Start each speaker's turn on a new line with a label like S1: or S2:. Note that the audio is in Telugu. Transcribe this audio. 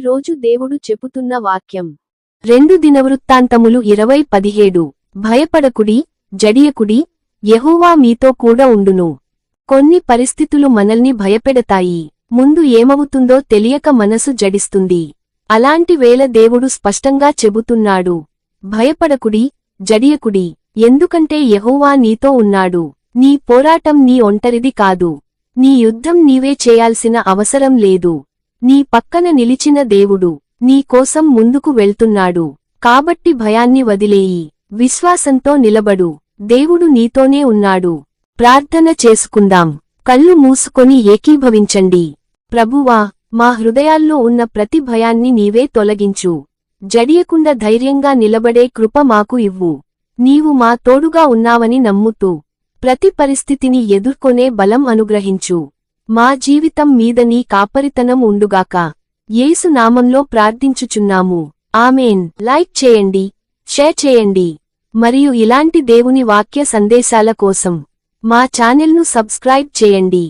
S1: రోజు దేవుడు చెప్పుతున్న వాక్యం 2 దినవృత్తాంతములు 20:17 భయపడకుడి, జడియకుడి, యెహోవా మీతో కూడా ఉండును. కొన్ని పరిస్థితులు మనల్ని భయపెడతాయి. ముందు ఏమవుతుందో తెలియక మనసు జడిస్తుంది. అలాంటి వేళ దేవుడు స్పష్టంగా చెబుతున్నాడు, భయపడకుడి, జడియకుడి, ఎందుకంటే యెహోవా నీతో ఉన్నాడు. నీ పోరాటం నీ ఒంటరిది కాదు. నీ యుద్ధం నీవే చేయాల్సిన అవసరం లేదు. నీ పక్కన నిలిచిన దేవుడు నీ కోసం ముందుకు వెళ్తున్నాడు. కాబట్టి భయాన్ని వదిలేయి, విశ్వాసంతో నిలబడు. దేవుడు నీతోనే ఉన్నాడు. ప్రార్థన చేసుకుందాం. కళ్ళు మూసుకొని ఏకీభవించండి. ప్రభువా, మా హృదయాల్లో ఉన్న ప్రతి భయాన్ని నీవే తొలగించు. జడియకుండా ధైర్యంగా నిలబడే కృప మాకు ఇవ్వు. నీవు మా తోడుగా ఉన్నావని నమ్ముతూ ప్రతి పరిస్థితిని ఎదుర్కొనే బలం అనుగ్రహించు. మా జీవితం మీద నీ కాపరితనం ఉండుగాక. యేసు నామంలో ప్రార్థించుచున్నాము. ఆమేన్. లైక్ చేయండి, షేర్ చేయండి. మరియు ఇలాంటి దేవుని వాక్య సందేశాల కోసం మా ఛానెల్ను సబ్స్క్రైబ్ చేయండి.